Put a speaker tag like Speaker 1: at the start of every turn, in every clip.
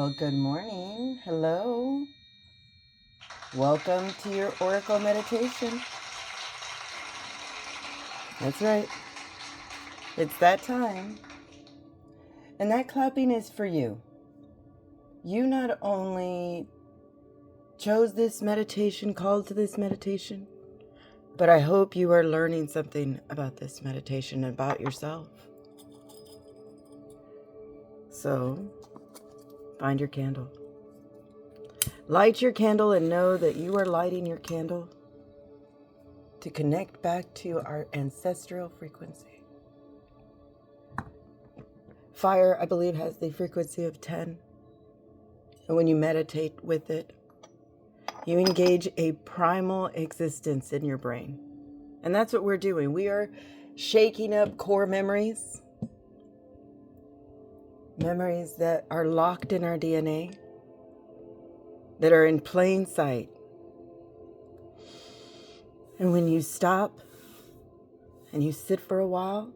Speaker 1: Well, good morning. Hello. Welcome to your Oracle meditation. That's right. It's that time. And that clapping is for you. You not only chose this meditation, called to this meditation, but I hope you are learning something about this meditation, about yourself. So, find your candle. Light your candle and know that you are lighting your candle to connect back to our ancestral frequency. Fire, I believe, has the frequency of 10. And when you meditate with it, you engage a primal existence in your brain. And that's what we're doing. We are shaking up core memories, memories that are locked in our DNA, that are in plain sight. And when you stop and you sit for a while,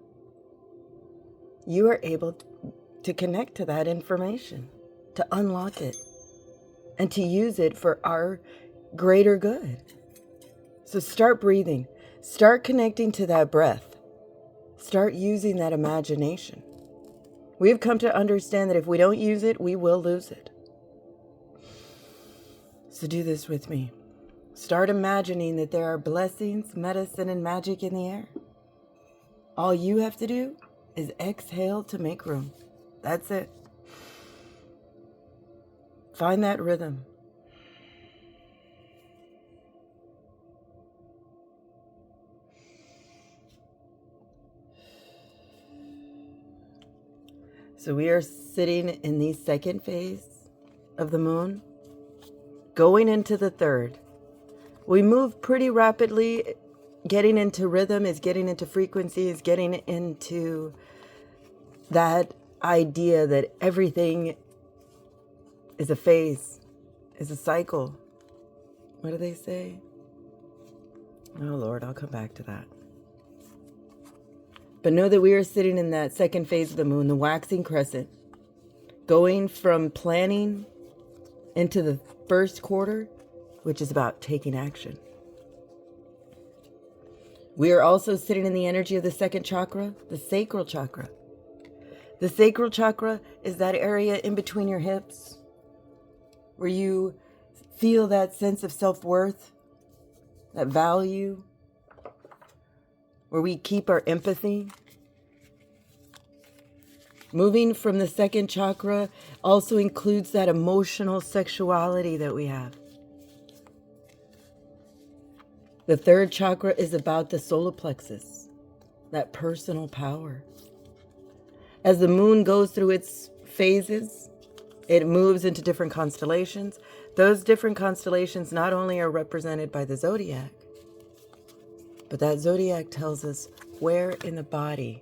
Speaker 1: you are able to connect to that information, to unlock it, and to use it for our greater good. So start breathing. Start connecting to that breath. Start using that imagination. We've come to understand that if we don't use it, we will lose it. So do this with me. Start imagining that there are blessings, medicine, and magic in the air. All you have to do is exhale to make room. That's it. Find that rhythm. So we are sitting in the second phase of the moon, going into the third. We move pretty rapidly. Getting into rhythm is getting into frequency, is getting into that idea that everything is a phase, is a cycle. What do they say? Oh Lord, I'll come back to that. But know that we are sitting in that second phase of the moon, the waxing crescent, going from planning into the first quarter, which is about taking action. We are also sitting in the energy of the second chakra, the sacral chakra. The sacral chakra is that area in between your hips where you feel that sense of self-worth, that value, where we keep our empathy. Moving from the second chakra also includes that emotional sexuality that we have. The third chakra is about the solar plexus, that personal power. As the moon goes through its phases, it moves into different constellations. Those different constellations not only are represented by the zodiac, but that zodiac tells us where in the body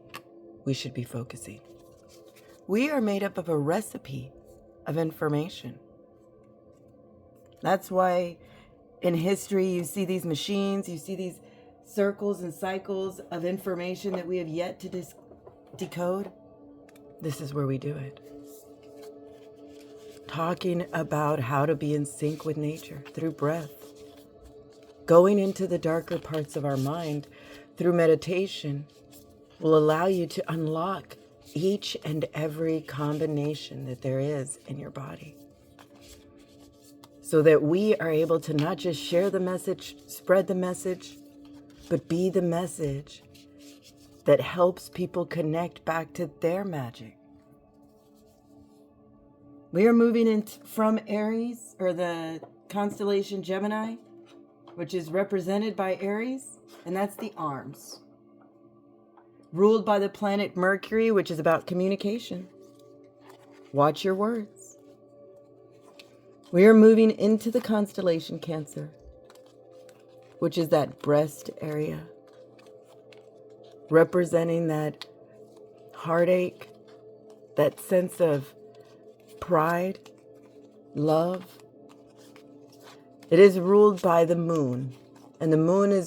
Speaker 1: we should be focusing. We are made up of a recipe of information. That's why in history you see these machines, you see these circles and cycles of information that we have yet to decode. This is where we do it. Talking about how to be in sync with nature through breath. Going into the darker parts of our mind through meditation will allow you to unlock each and every combination that there is in your body. So that we are able to not just share the message, spread the message, but be the message that helps people connect back to their magic. We are moving in from Aries, or the constellation Gemini, which is represented by Aries, and that's the arms. Ruled by the planet Mercury, which is about communication. Watch your words. We are moving into the constellation Cancer, which is that breast area, representing that heartache, that sense of pride, love. It is ruled by the moon, and the moon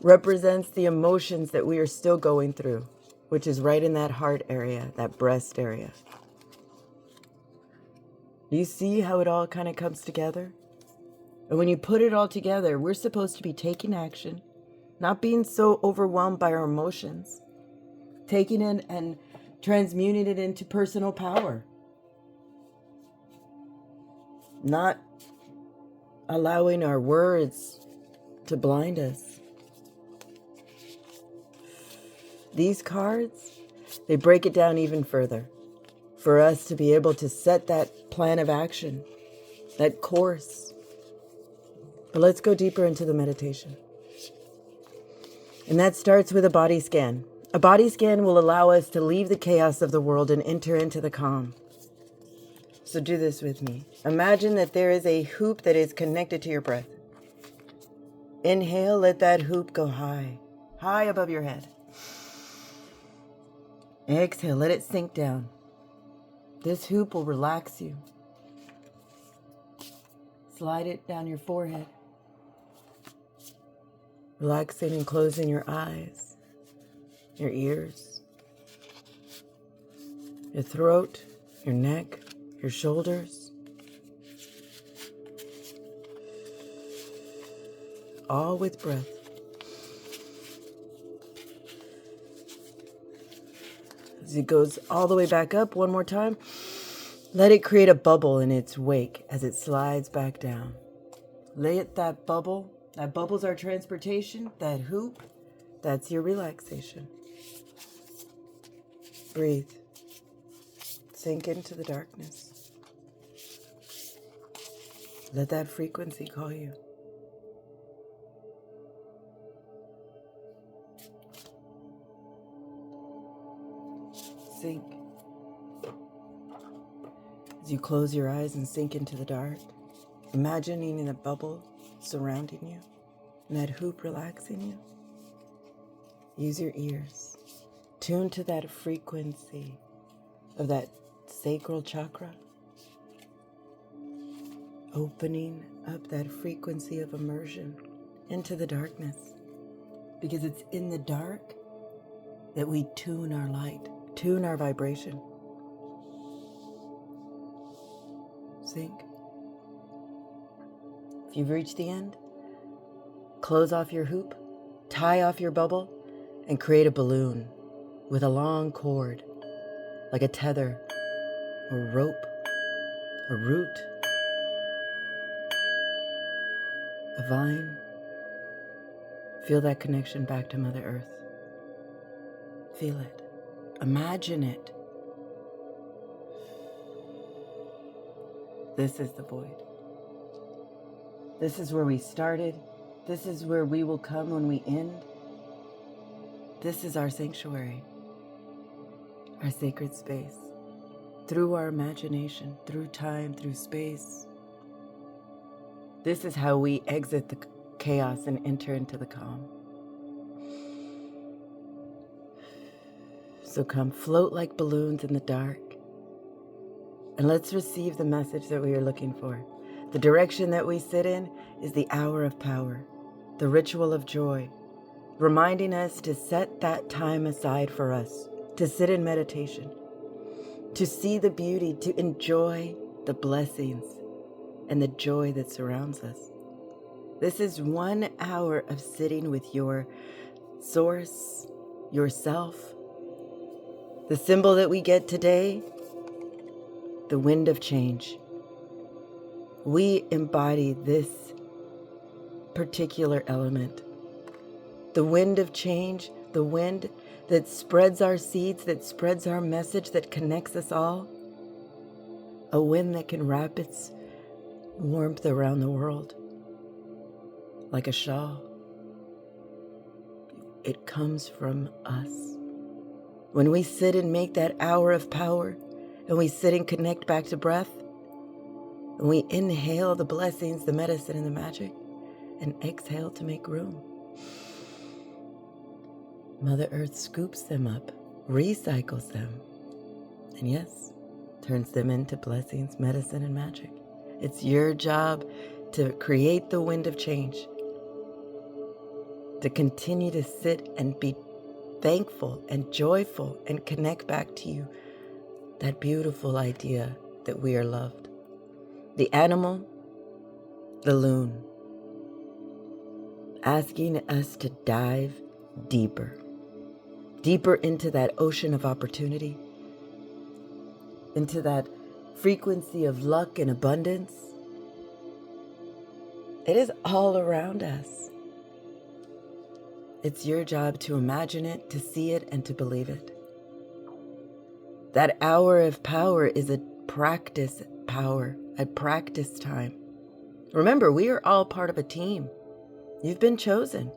Speaker 1: represents the emotions that we are still going through, which is right in that heart area, that breast area. Do you see how it all kind of comes together? And when you put it all together, we're supposed to be taking action, not being so overwhelmed by our emotions, taking it and transmuting it into personal power, not allowing our words to blind us. These cards, they break it down even further for us to be able to set that plan of action, that course. But let's go deeper into the meditation. And that starts with a body scan. A body scan will allow us to leave the chaos of the world and enter into the calm. So do this with me. Imagine that there is a hoop that is connected to your breath. Inhale, let that hoop go high, high above your head. Exhale, let it sink down. This hoop will relax you. Slide it down your forehead. Relaxing and closing your eyes, your ears, your throat, your neck, your shoulders. All with breath. As it goes all the way back up one more time, let it create a bubble in its wake as it slides back down. Let that bubble, that bubble's our transportation, that hoop, that's your relaxation. Breathe. Sink into the darkness. Let that frequency call you. Sink. As you close your eyes and sink into the dark, imagining a bubble surrounding you and that hoop relaxing you. Use your ears. Tune to that frequency of that sacral chakra. Opening up that frequency of immersion into the darkness. Because it's in the dark that we tune our light, tune our vibration. Sink. If you've reached the end, close off your hoop, tie off your bubble, and create a balloon with a long cord, like a tether, a rope, a root, a vine. Feel that connection back to Mother Earth. Feel it. Imagine it. This is the void. This is where we started. This is where we will come when we end. This is our sanctuary, our sacred space. Through our imagination, through time, through space. This is how we exit the chaos and enter into the calm. So come float like balloons in the dark. And let's receive the message that we are looking for. The direction that we sit in is the hour of power, the ritual of joy, reminding us to set that time aside for us, to sit in meditation, to see the beauty, to enjoy the blessings and the joy that surrounds us. This is 1 hour of sitting with your source, yourself. The symbol that we get today, the wind of change. We embody this particular element. The wind of change, the wind that spreads our seeds, that spreads our message, that connects us all. A wind that can wrap its warmth around the world like a shawl. It comes from us. When we sit and make that hour of power, and we sit and connect back to breath, and we inhale the blessings, the medicine, and the magic, and exhale to make room. Mother Earth scoops them up, recycles them, and yes, turns them into blessings, medicine, and magic. It's your job to create the wind of change, to continue to sit and be thankful and joyful and connect back to you that beautiful idea that we are loved. the animal, the loon, asking us to dive deeper, deeper into that ocean of opportunity, into that frequency of luck and abundance. It is all around us. It's your job to imagine it, to see it, and to believe it. That hour of power is a practice power, a practice time. Remember, we are all part of a team. You've been chosen.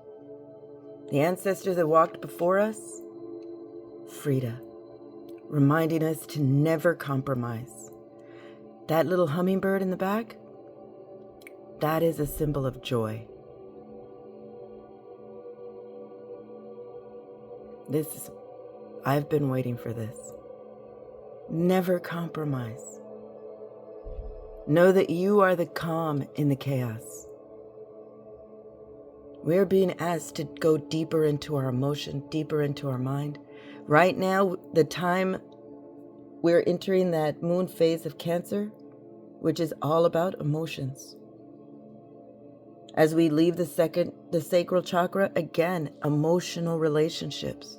Speaker 1: The ancestors that walked before us, Frida, reminding us to never compromise. That little hummingbird in the back, that is a symbol of joy. I've been waiting for this. Never compromise. Know that you are the calm in the chaos. We are being asked to go deeper into our emotion, deeper into our mind. Right now, the time we're entering that moon phase of Cancer, which is all about emotions. As we leave the sacral chakra, again, emotional relationships.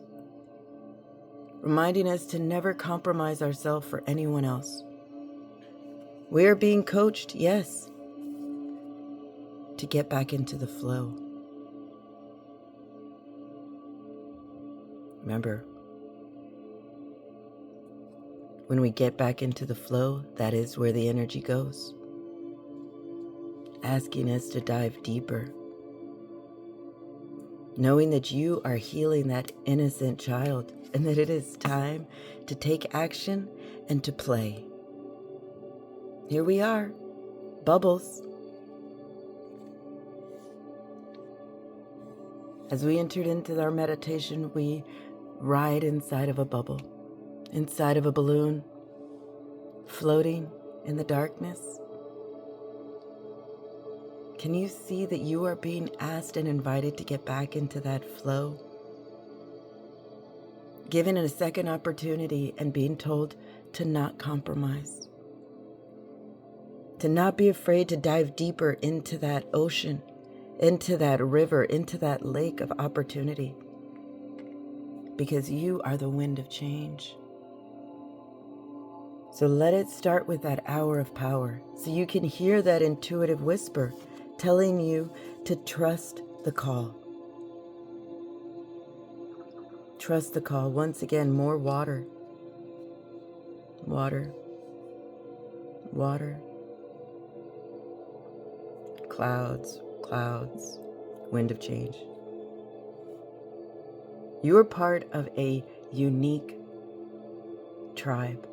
Speaker 1: Reminding us to never compromise ourselves for anyone else. We are being coached, yes, to get back into the flow. Remember, when we get back into the flow, that is where the energy goes. Asking us to dive deeper. Knowing that you are healing that innocent child and that it is time to take action and to play. Here we are, bubbles. As we entered into our meditation, we ride inside of a bubble, inside of a balloon, floating in the darkness. Can you see that you are being asked and invited to get back into that flow? Given a second opportunity and being told to not compromise. To not be afraid to dive deeper into that ocean, into that river, into that lake of opportunity. Because you are the wind of change. So let it start with that hour of power, so you can hear that intuitive whisper telling you to trust the call. Trust the call. Once again, more water. Water. Water. Clouds. Clouds. Wind of change. You are part of a unique tribe.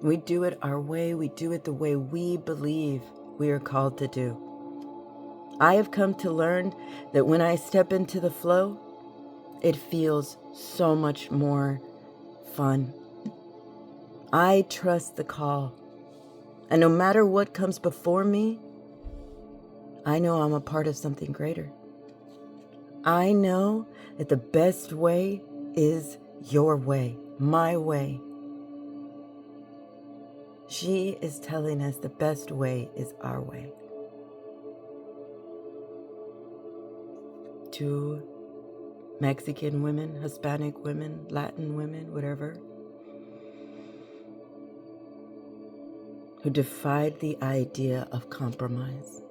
Speaker 1: We do it our way. We do it the way we believe we are called to do. I have come to learn that when I step into the flow, it feels so much more fun. I trust the call. And no matter what comes before me, I know I'm a part of something greater. I know that the best way is your way, my way. She is telling us the best way is our way. To Mexican women, Hispanic women, Latin women, whatever, who defied the idea of compromise.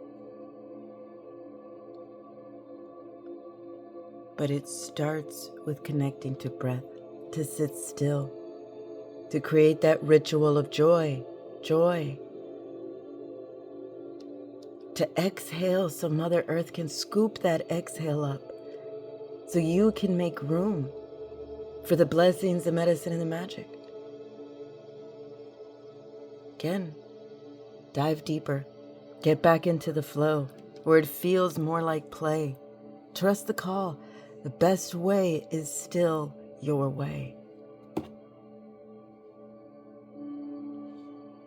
Speaker 1: But it starts with connecting to breath, to sit still, to create that ritual of joy, to exhale so Mother Earth can scoop that exhale up, so you can make room for the blessings, the medicine, and the magic. Again, dive deeper, get back into the flow where it feels more like play. Trust the call. The best way is still your way.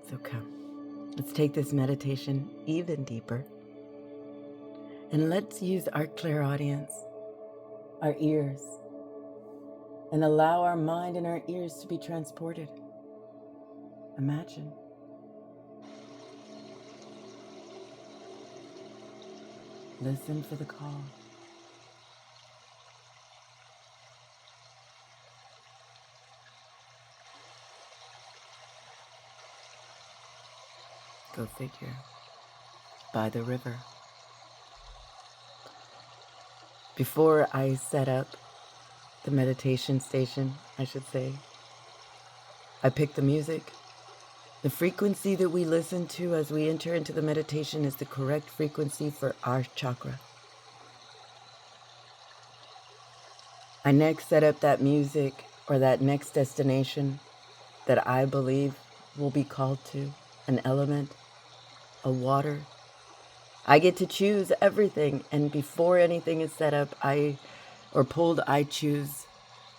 Speaker 1: So come, let's take this meditation even deeper. And let's use our clairaudience, our ears, and allow our mind and our ears to be transported. Imagine Listen for the call. Go figure. By the river. Before I set up the meditation station, I should say, I picked the music. The frequency that we listen to as we enter into the meditation is the correct frequency for our chakra. I next set up that music or that next destination that I believe will be called to, an element, a water. I get to choose everything, and before anything is set up, I choose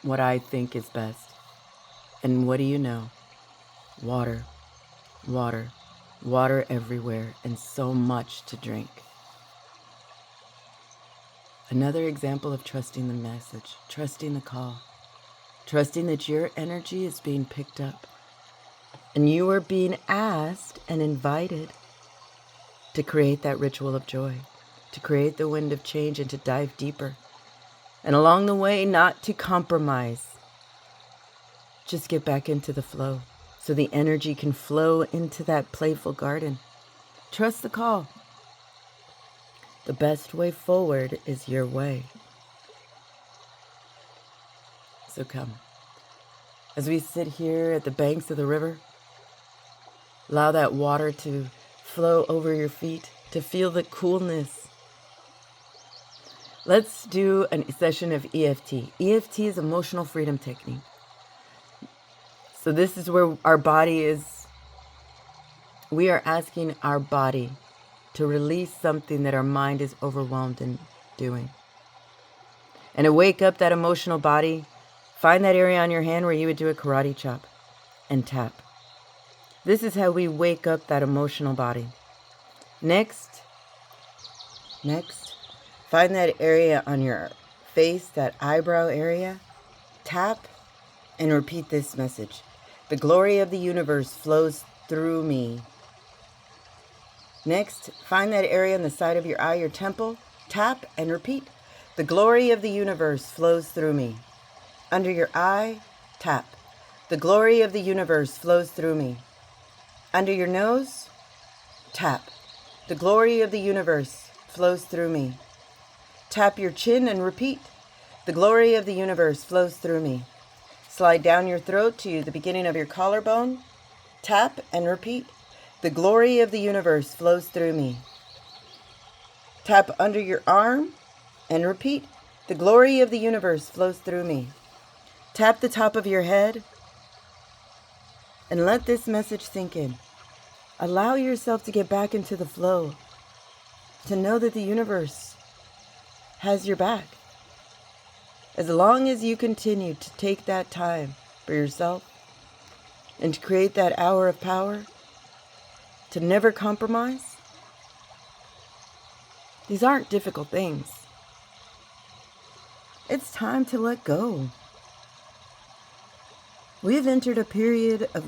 Speaker 1: what I think is best. And what do you know? Water, water, water everywhere, and so much to drink. Another example of trusting the message, trusting the call, trusting that your energy is being picked up, and you are being asked and invited to create that ritual of joy, to create the wind of change, and to dive deeper. And along the way, not to compromise. Just get back into the flow so the energy can flow into that playful garden. Trust the call. The best way forward is your way. So come. As we sit here at the banks of the river, allow that water to flow over your feet, to feel the coolness. Let's do a session of EFT. EFT is emotional freedom technique. So this is where our body is, we are asking our body to release something that our mind is overwhelmed in doing. And to wake up that emotional body, find that area on your hand where you would do a karate chop and tap. This is how we wake up that emotional body. Next, find that area on your face, that eyebrow area, tap, and repeat this message. The glory of the universe flows through me. Next, find that area on the side of your eye, your temple, tap, and repeat. The glory of the universe flows through me. Under your eye, tap. The glory of the universe flows through me. Under your nose, tap. The glory of the universe flows through me. Tap your chin and repeat. The glory of the universe flows through me. Slide down your throat to the beginning of your collarbone. Tap and repeat. The glory of the universe flows through me. Tap under your arm and repeat. The glory of the universe flows through me. Tap the top of your head and let this message sink in. Allow yourself to get back into the flow, to know that the universe has your back. As long as you continue to take that time for yourself and to create that hour of power, to never compromise, these aren't difficult things. It's time to let go. We've entered a period of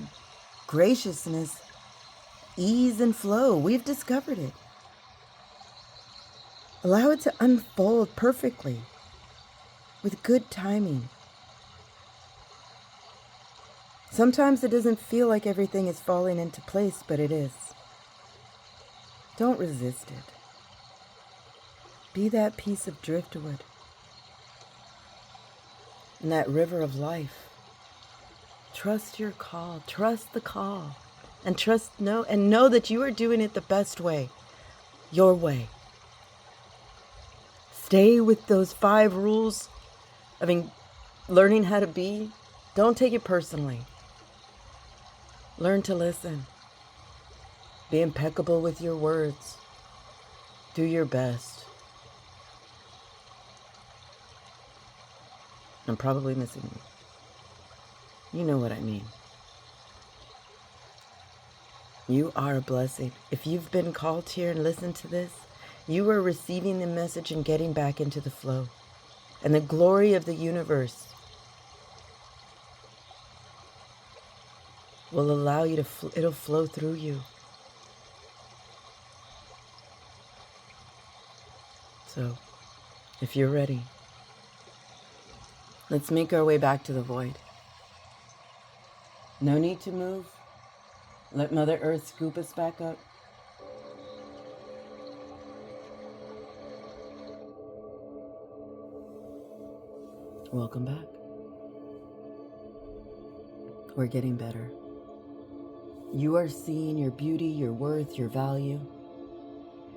Speaker 1: graciousness, ease, and flow. We've discovered it. Allow it to unfold perfectly with good timing. Sometimes it doesn't feel like everything is falling into place, but it is. Don't resist it. Be that piece of driftwood in that river of life. Trust your call. Trust the call. And know that you are doing it the best way. Your way. Stay with those 5 rules of learning how to be. Don't take it personally. Learn to listen. Be impeccable with your words. Do your best. I'm probably missing you. You know what I mean. You are a blessing. If you've been called here and listened to this, you are receiving the message and getting back into the flow. And the glory of the universe will allow you to, it'll flow through you. So, if you're ready, let's make our way back to the void. No need to move. Let Mother Earth scoop us back up. Welcome back. We're getting better. You are seeing your beauty, your worth, your value.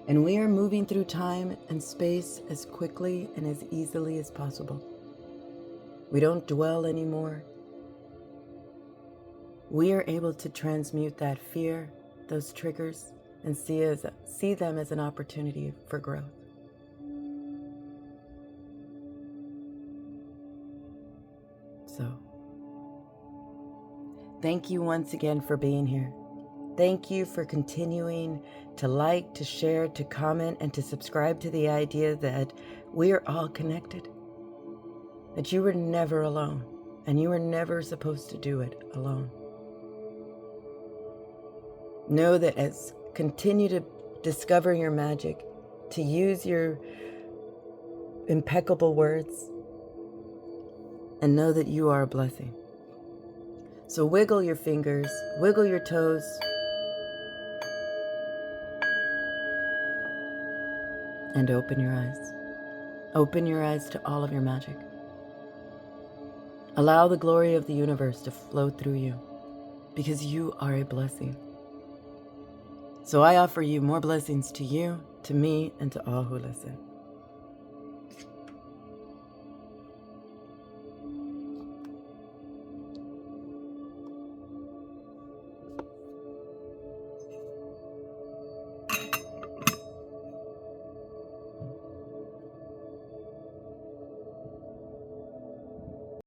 Speaker 1: And we are moving through time and space as quickly and as easily as possible. We don't dwell anymore. We are able to transmute that fear, those triggers, and see them as an opportunity for growth. So, thank you once again for being here. Thank you for continuing to like, to share, to comment, and to subscribe to the idea that we are all connected. That you were never alone, and you were never supposed to do it alone. Know that as continue to discover your magic, to use your impeccable words, and know that you are a blessing. So wiggle your fingers, wiggle your toes, and open your eyes. Open your eyes to all of your magic. Allow the glory of the universe to flow through you, because you are a blessing. So I offer you more blessings to you, to me, and to all who listen.